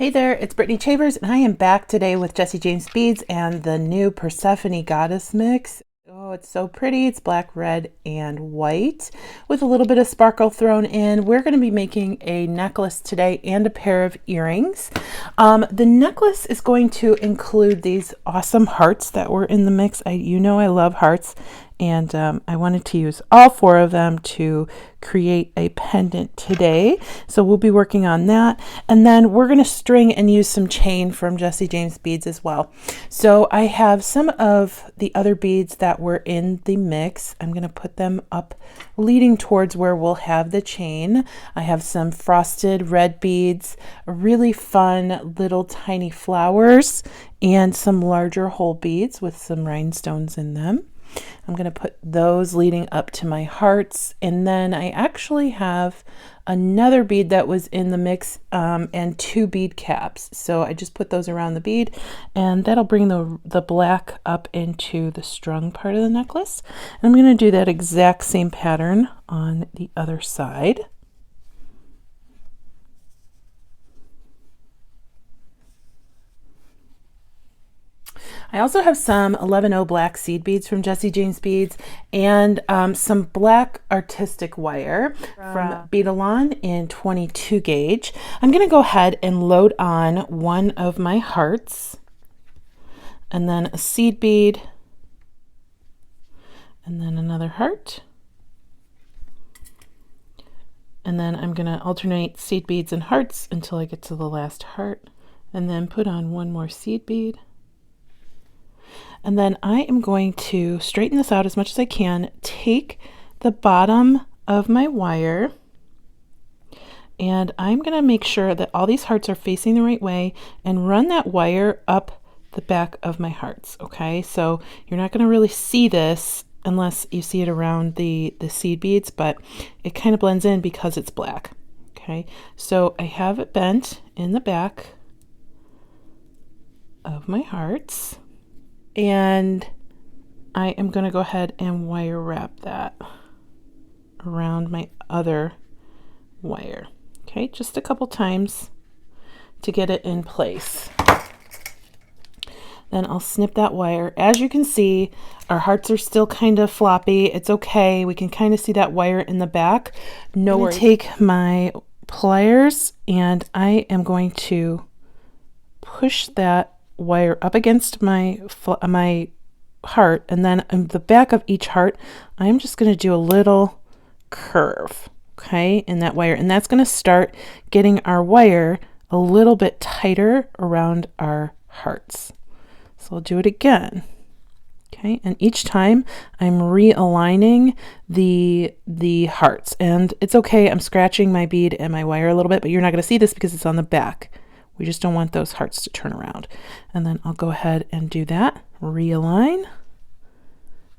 Hey there, it's Brittany Chavers, and I am back today with Jessie James Beads and the new Persephone Goddess mix. Oh, it's so pretty. It's black, red, and white with a little bit of sparkle thrown in. We're going to be making a necklace today and a pair of earrings. The necklace is going to include these awesome hearts that were in the mix. You know I love hearts, and I wanted to use all four of them to create a pendant today. So we'll be working on that. And then we're going to string and use some chain from Jessie James Beads as well. So I have some of the other beads that were in the mix. I'm going to put them up leading towards where we'll have the chain. I have some frosted red beads, really fun little tiny flowers, and some larger whole beads with some rhinestones in them. I'm going to put those leading up to my hearts, and then I actually have another bead that was in the mix and two bead caps. So I just put those around the bead, and that'll bring the black up into the strung part of the necklace. And I'm going to do that exact same pattern on the other side. I also have some 11-0 black seed beads from Jessie James Beads and some black artistic wire from Beadalon in 22 gauge. I'm going to go ahead and load on one of my hearts, and then a seed bead, and then another heart. And then I'm going to alternate seed beads and hearts until I get to the last heart, and then put on one more seed bead. And then I am going to straighten this out as much as I can, take the bottom of my wire, and I'm going to make sure that all these hearts are facing the right way and run that wire up the back of my hearts, okay? So you're not going to really see this unless you see it around the seed beads, but it kind of blends in because it's black, okay? So I have it bent in the back of my hearts, and I am going to go ahead and wire wrap that around my other wire. Okay, just a couple times to get it in place. Then I'll snip that wire. As you can see, our hearts are still kind of floppy. It's okay. We can kind of see that wire in the back. No worries. I'm going to take my pliers, and I am going to push that wire up against my heart, and then on the back of each heart I'm just going to do a little curve, okay, in that wire, and that's going to start getting our wire a little bit tighter around our hearts. So I'll do it again, okay, and each time I'm realigning the hearts, and it's okay, I'm scratching my bead and my wire a little bit, but you're not going to see this because it's on the back. We just don't want those hearts to turn around. And then I'll go ahead and do that. Realign.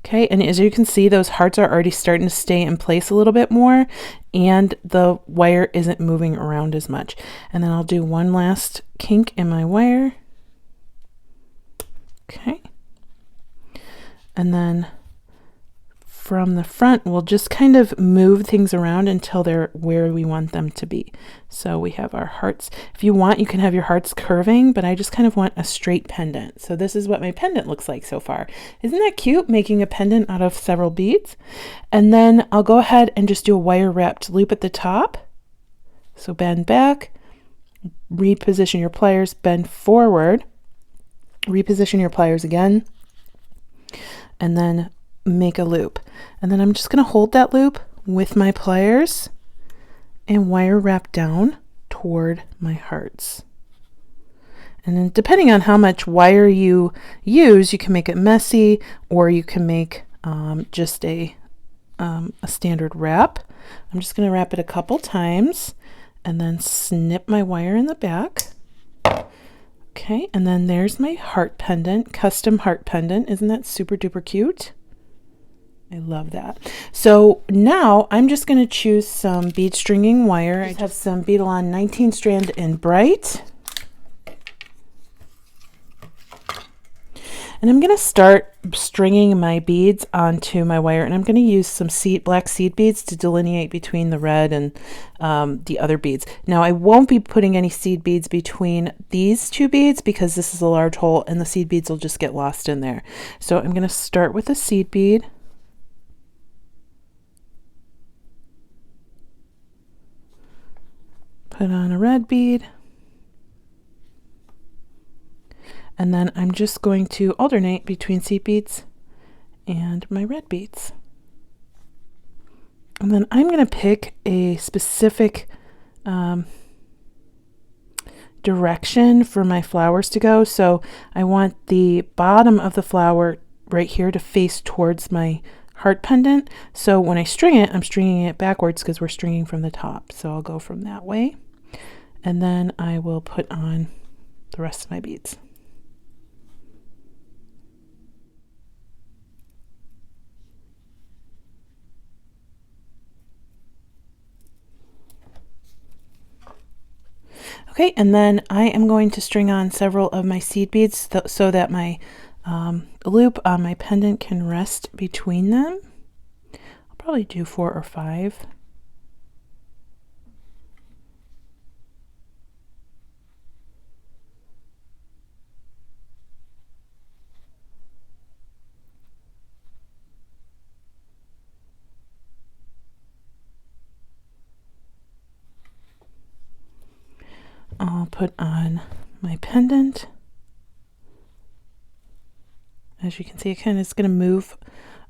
Okay, and as you can see, those hearts are already starting to stay in place a little bit more, and the wire isn't moving around as much. And then I'll do one last kink in my wire. Okay. And then from the front, we'll just kind of move things around until they're where we want them to be. So we have our hearts. If you want, you can have your hearts curving, but I just kind of want a straight pendant. So this is what my pendant looks like so far. Isn't that cute, making a pendant out of several beads? And then I'll go ahead and just do a wire wrapped loop at the top. So bend back, reposition your pliers, bend forward, reposition your pliers again, and then make a loop. And then I'm just going to hold that loop with my pliers and wire wrap down toward my hearts. And then depending on how much wire you use, you can make it messy, or you can make just a standard wrap. I'm just going to wrap it a couple times and then snip my wire in the back. Okay, and then there's my heart pendant, custom heart pendant. Isn't that super duper cute? I love that. So now I'm just going to choose some bead stringing wire. I have some Beadalon 19 strand in bright. And I'm going to start stringing my beads onto my wire, and I'm going to use some black seed beads to delineate between the red and the other beads. Now I won't be putting any seed beads between these two beads because this is a large hole and the seed beads will just get lost in there. So I'm going to start with a seed bead. Put on a red bead. And then I'm just going to alternate between seed beads and my red beads. And then I'm going to pick a specific direction for my flowers to go. So I want the bottom of the flower right here to face towards my heart pendant. So when I string it, I'm stringing it backwards because we're stringing from the top. So I'll go from that way. And then I will put on the rest of my beads. Okay, and then I am going to string on several of my seed beads so that my loop on my pendant can rest between them. I'll probably do 4 or 5. I'll put on my pendant. As you can see, it kind of is going to move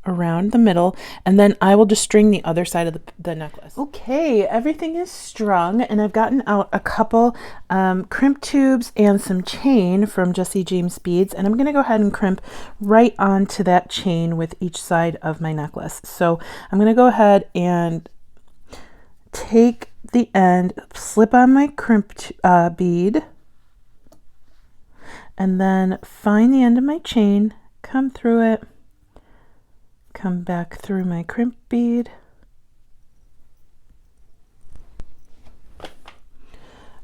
around the middle, and then I will just string the other side of the necklace. Okay, everything is strung, and I've gotten out a couple crimp tubes and some chain from Jessie James Beads, and I'm going to go ahead and crimp right onto that chain with each side of my necklace. So I'm going to go ahead and take the end, slip on my crimp bead, and then find the end of my chain, come through it, come back through my crimp bead,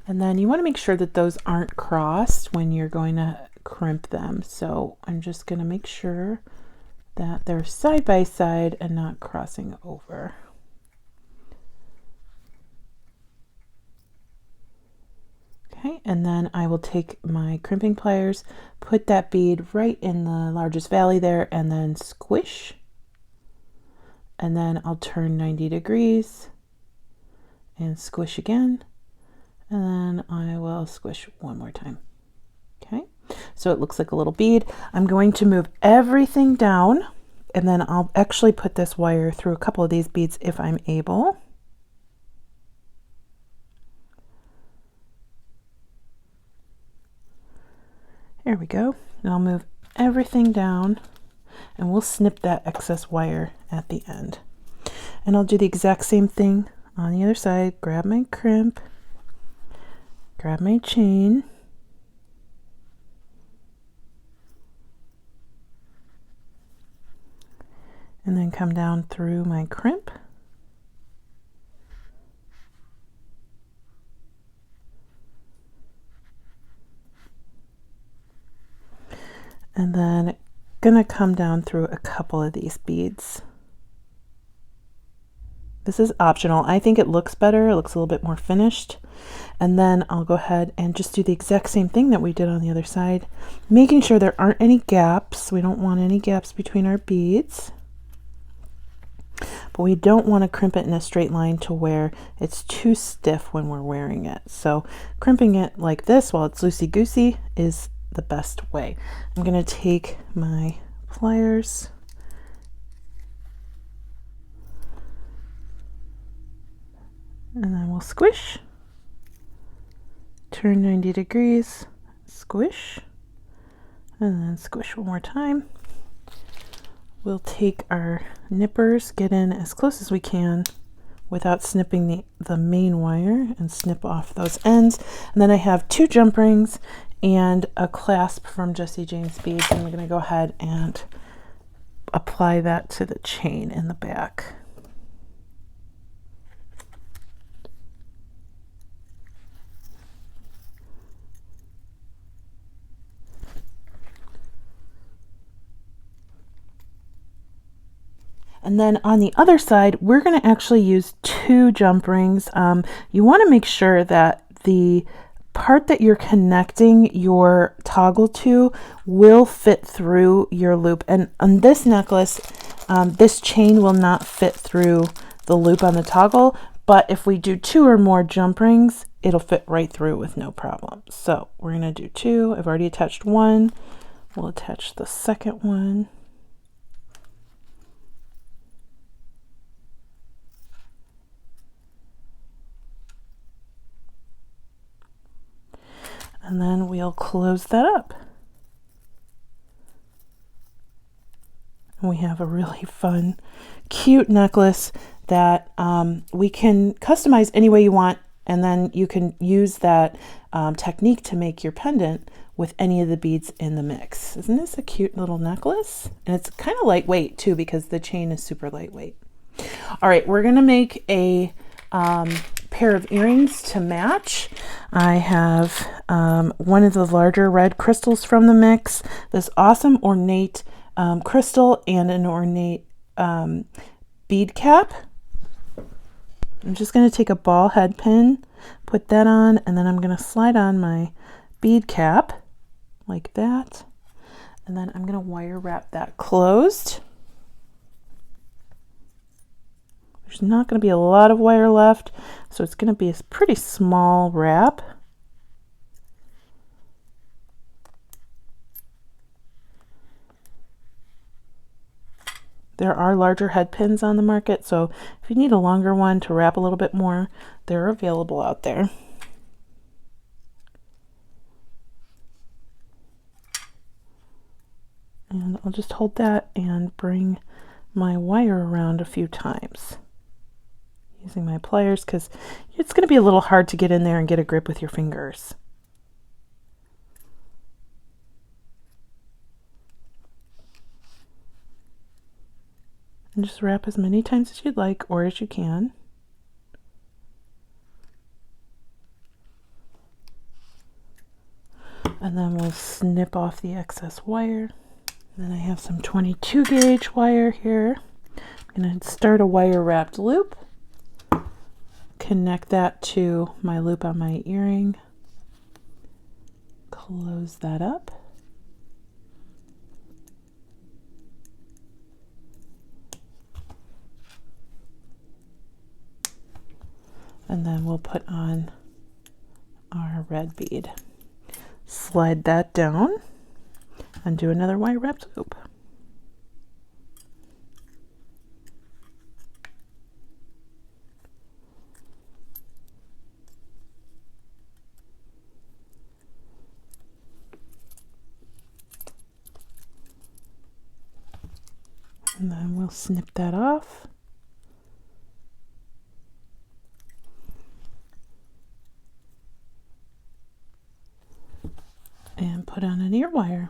and then you want to make sure that those aren't crossed when you're going to crimp them. So I'm just going to make sure that they're side by side and not crossing over. Okay, and then I will take my crimping pliers, put that bead right in the largest valley there, and then squish. And then I'll turn 90 degrees and squish again. And then I will squish one more time. Okay, so it looks like a little bead. I'm going to move everything down, and then I'll actually put this wire through a couple of these beads if I'm able. There we go. And I'll move everything down, and we'll snip that excess wire at the end. And I'll do the exact same thing on the other side. Grab my crimp, grab my chain, and then come down through my crimp. And then gonna come down through a couple of these beads. This is optional. I think it looks better. It looks a little bit more finished. And then I'll go ahead and just do the exact same thing that we did on the other side, making sure there aren't any gaps. We don't want any gaps between our beads. But we don't want to crimp it in a straight line to where it's too stiff when we're wearing it. So crimping it like this while it's loosey-goosey is the best way. I'm going to take my pliers and then we'll squish, turn 90 degrees, squish, and then squish one more time. We'll take our nippers, get in as close as we can without snipping the main wire, and snip off those ends. And then I have 2 jump rings and a clasp from Jessie James Beads, and we're going to go ahead and apply that to the chain in the back. And then on the other side, we're going to actually use 2 jump rings. You want to make sure that the part that you're connecting your toggle to will fit through your loop. And on this necklace, this chain will not fit through the loop on the toggle, but if we do 2 or more jump rings, it'll fit right through with no problem. So we're going to do 2. I've already attached 1. We'll attach the second one. And then we'll close that up. And we have a really fun, cute necklace that we can customize any way you want, and then you can use that technique to make your pendant with any of the beads in the mix. Isn't this a cute little necklace? And it's kind of lightweight too, because the chain is super lightweight. All right, we're gonna make a pair of earrings to match. I have one of the larger red crystals from the mix, this awesome ornate crystal, and an ornate bead cap. I'm just going to take a ball head pin, put that on, and then I'm going to slide on my bead cap like that. And then I'm going to wire wrap that closed. There's not going to be a lot of wire left, so it's going to be a pretty small wrap. There are larger head pins on the market, so if you need a longer one to wrap a little bit more, they're available out there. And I'll just hold that and bring my wire around a few times using my pliers, because it's going to be a little hard to get in there and get a grip with your fingers. And just wrap as many times as you'd like, or as you can. And then we'll snip off the excess wire. And then I have some 22 gauge wire here. I'm going to start a wire wrapped loop, connect that to my loop on my earring, close that up. And then we'll put on our red bead. Slide that down and do another wire wrapped loop. And then we'll snip that off. And put on an ear wire.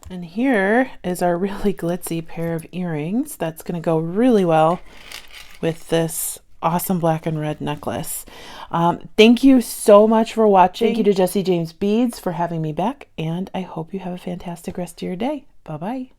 And here is our really glitzy pair of earrings that's going to go really well with this awesome black and red necklace. Thank you so much for watching. Thank you to Jessie James Beads for having me back, and I hope you have a fantastic rest of your day. Bye-bye.